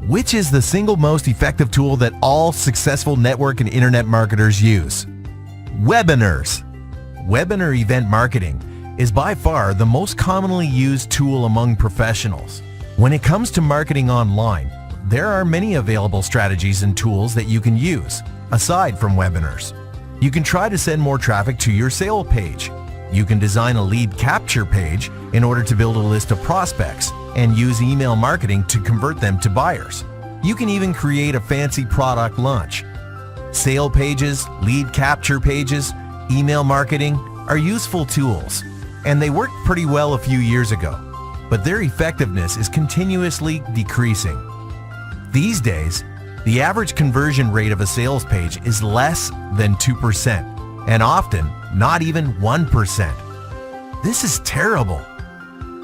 Which is the single most effective tool that all successful network and internet marketers use? Webinars. Webinar event marketing is by far the most commonly used tool among professionals. When it comes to marketing online, there are many available strategies and tools that you can use, aside from webinars. You can try to send more traffic to your sale page. You can design a lead capture page in order to build a list of prospects and use email marketing to convert them to buyers. You can even create a fancy product launch. Sale pages, lead capture pages, email marketing are useful tools, and they worked pretty well a few years ago, but their effectiveness is continuously decreasing. These days, the average conversion rate of a sales page is less than 2%, and often not even 1%. This is terrible.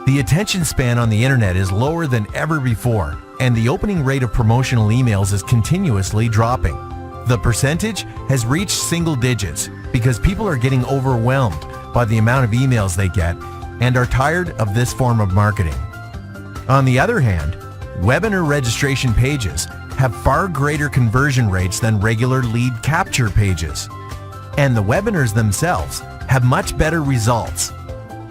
The attention span on the internet is lower than ever before, and the opening rate of promotional emails is continuously dropping. The percentage has reached single digits because people are getting overwhelmed by the amount of emails they get and are tired of this form of marketing. On the other hand, webinar registration pages have far greater conversion rates than regular lead capture pages, and the webinars themselves have much better results.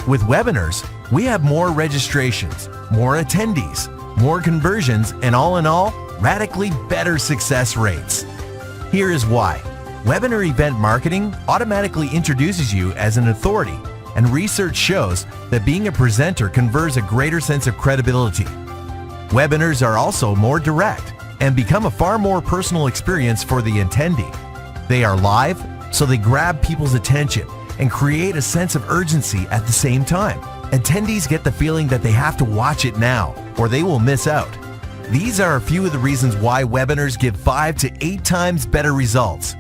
With webinars, we have more registrations, more attendees, more conversions, and all in all, radically better success rates. Here is why. Webinar event marketing automatically introduces you as an authority, and research shows that being a presenter confers a greater sense of credibility. Webinars are also more direct and become a far more personal experience for the attendee. They are live, so they grab people's attention and create a sense of urgency at the same time. Attendees get the feeling that they have to watch it now or they will miss out. These are a few of the reasons why webinars give 5 to 8 times better results.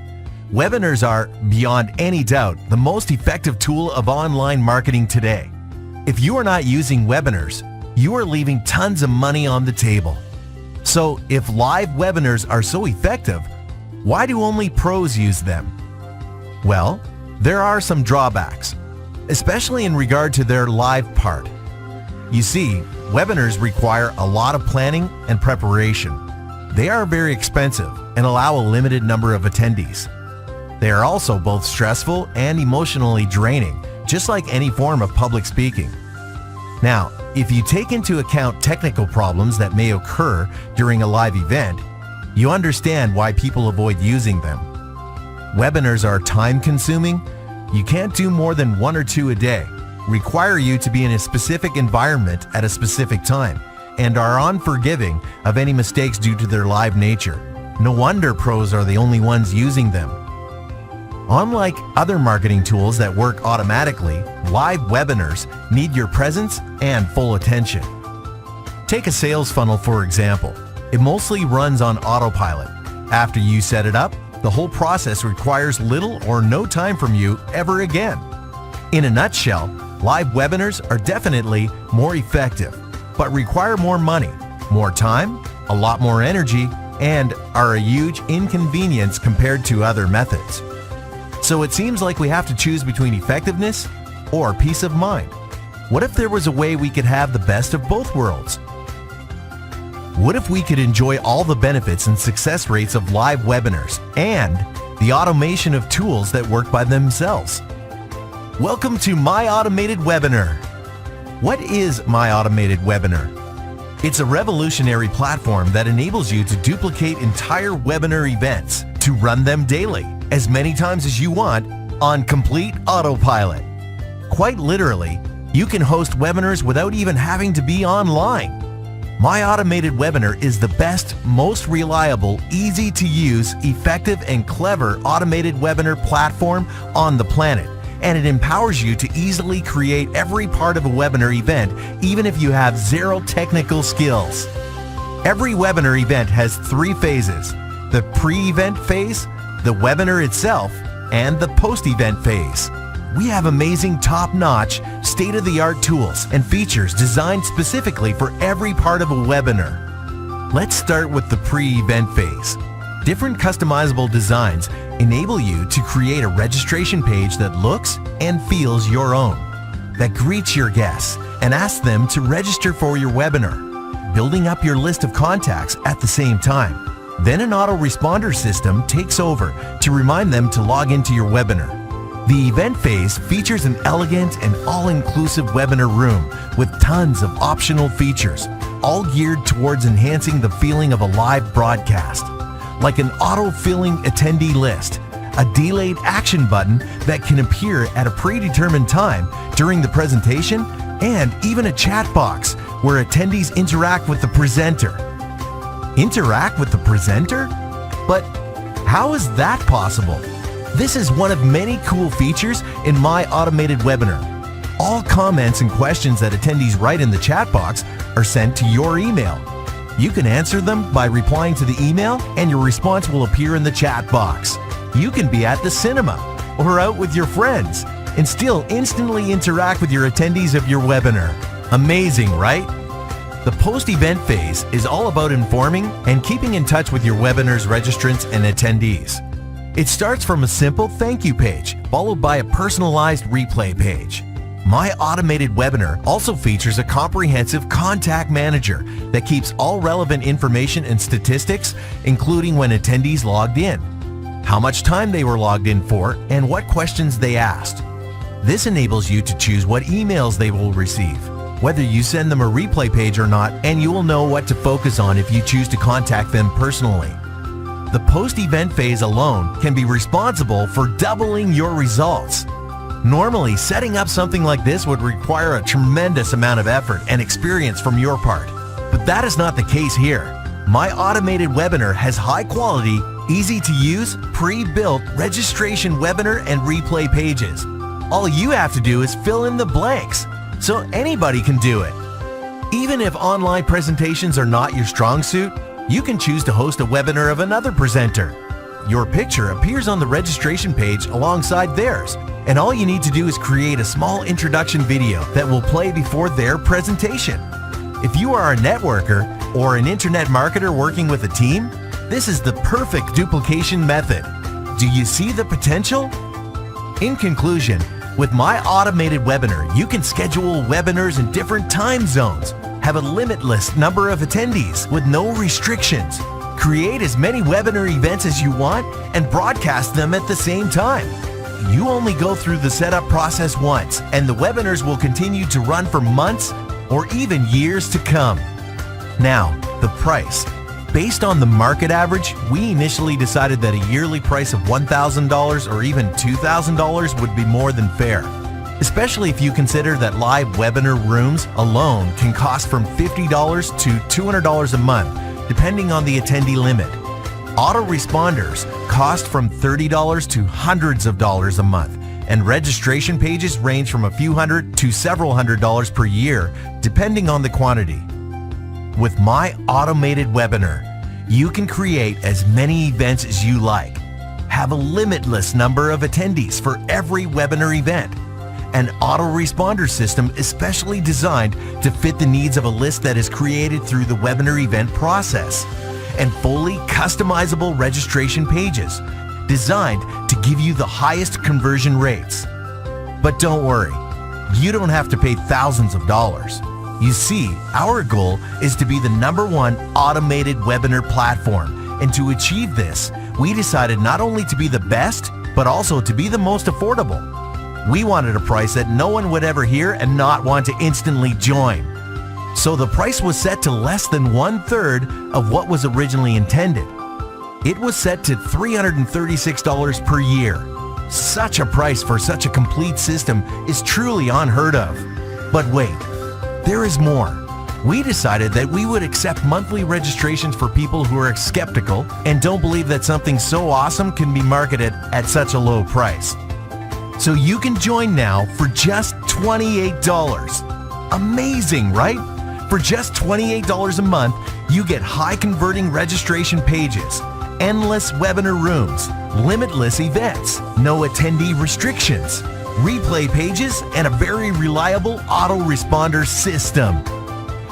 Webinars are, beyond any doubt, the most effective tool of online marketing today. If you are not using webinars, you are leaving tons of money on the table. So if live webinars are so effective, why do only pros use them? Well, there are some drawbacks, especially in regard to their live part. You see, webinars require a lot of planning and preparation. They are very expensive and allow a limited number of attendees. They are also both stressful and emotionally draining, just like any form of public speaking. Now, if you take into account technical problems that may occur during a live event, you understand why people avoid using them. Webinars are time-consuming. You can't do more than 1 or 2 a day, require you to be in a specific environment at a specific time, and are unforgiving of any mistakes due to their live nature. No wonder pros are the only ones using them. Unlike other marketing tools that work automatically, live webinars need your presence and full attention. Take a sales funnel, for example. It mostly runs on autopilot. After you set it up, the whole process requires little or no time from you ever again. In a nutshell, live webinars are definitely more effective, but require more money, more time, a lot more energy, and are a huge inconvenience compared to other methods. So it seems like we have to choose between effectiveness or peace of mind. What if there was a way we could have the best of both worlds? What if we could enjoy all the benefits and success rates of live webinars and the automation of tools that work by themselves? Welcome to My Automated Webinar. What is My Automated Webinar? It's a revolutionary platform that enables you to duplicate entire webinar events, to run them daily, as many times as you want, on complete autopilot. Quite literally, you can host webinars without even having to be online. My Automated Webinar is the best, most reliable, easy to use, effective, and clever automated webinar platform on the planet, and it empowers you to easily create every part of a webinar event, even if you have zero technical skills. Every webinar event has 3 phases: the pre-event phase, the webinar itself, and the post-event phase. We have amazing top-notch, state-of-the-art tools and features designed specifically for every part of a webinar. Let's start with the pre-event phase. Different customizable designs enable you to create a registration page that looks and feels your own, that greets your guests and asks them to register for your webinar. building up your list of contacts at the same time. Then an autoresponder system takes over to remind them to log into your webinar. The event phase features an elegant and all-inclusive webinar room with tons of optional features, all geared towards enhancing the feeling of a live broadcast, like an auto-filling attendee list, a delayed action button that can appear at a predetermined time during the presentation, and even a chat box where attendees interact with the presenter. Interact with the presenter? But how is that possible? This is one of many cool features in My Automated Webinar. All comments and questions that attendees write in the chat box are sent to your email. You can answer them by replying to the email, and your response will appear in the chat box. You can be at the cinema or out with your friends and still instantly interact with your attendees of your webinar. Amazing, right? The post-event phase is all about informing and keeping in touch with your webinar's registrants and attendees. It starts from a simple thank you page, followed by a personalized replay page. My Automated Webinar also features a comprehensive contact manager that keeps all relevant information and statistics, including when attendees logged in, how much time they were logged in for, and what questions they asked. This enables you to choose what emails they will receive, whether you send them a replay page or not, and you will know what to focus on if you choose to contact them personally. The post-event phase alone can be responsible for doubling your results. Normally, setting up something like this would require a tremendous amount of effort and experience from your part, but that is not the case here. My Automated Webinar has high-quality, easy-to-use, pre-built registration webinar and replay pages. All you have to do is fill in the blanks, so anybody can do it. Even if online presentations are not your strong suit, you can choose to host a webinar of another presenter. Your picture appears on the registration page alongside theirs, and all you need to do is create a small introduction video that will play before their presentation. If you are a networker or an internet marketer working with a team, this is the perfect duplication method. Do you see the potential? In conclusion, with My Automated Webinar, you can schedule webinars in different time zones, have a limitless number of attendees with no restrictions, create as many webinar events as you want, and broadcast them at the same time. You only go through the setup process once, and the webinars will continue to run for months or even years to come. Now, the price. Based on the market average, we initially decided that a yearly price of $1,000 or even $2,000 would be more than fair, especially if you consider that live webinar rooms alone can cost from $50 to $200 a month, depending on the attendee limit. Autoresponders cost from $30 to hundreds of dollars a month, and registration pages range from a few hundred to several $100s per year, depending on the quantity. With My Automated Webinar, you can create as many events as you like, have a limitless number of attendees for every webinar event, an autoresponder system especially designed to fit the needs of a list that is created through the webinar event process, and fully customizable registration pages designed to give you the highest conversion rates. But don't worry, you don't have to pay thousands of dollars. You see, our goal is to be the #1 automated webinar platform, and to achieve this, we decided not only to be the best, but also to be the most affordable. We wanted a price that no one would ever hear and not want to instantly join. So the price was set to less than 1/3 of what was originally intended. It was set to $336 per year. Such a price for such a complete system is truly unheard of. But wait, there is more. We decided that we would accept monthly registrations for people who are skeptical and don't believe that something so awesome can be marketed at such a low price. So you can join now for just $28. Amazing, right? For just $28 a month, you get high converting registration pages, endless webinar rooms, limitless events, no attendee restrictions, replay pages, and a very reliable autoresponder system.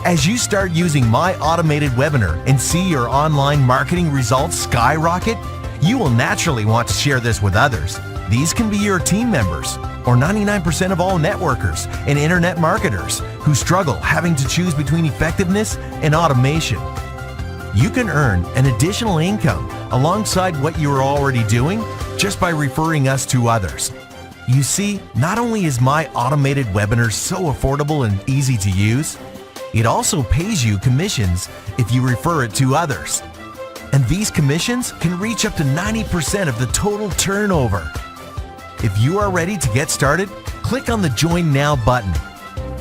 As you start using My Automated Webinar and see your online marketing results skyrocket, you will naturally want to share this with others. These can be your team members or 99% of all networkers and internet marketers who struggle having to choose between effectiveness and automation. You can earn an additional income alongside what you are already doing just by referring us to others. You see, not only is my automated webinar so affordable and easy to use, it also pays you commissions if you refer it to others. And these commissions can reach up to 90% of the total turnover. If you are ready to get started, click on the Join Now button.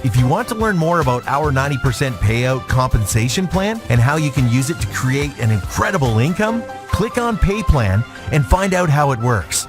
If you want to learn more about our 90% payout compensation plan and how you can use it to create an incredible income, click on Pay Plan and find out how it works.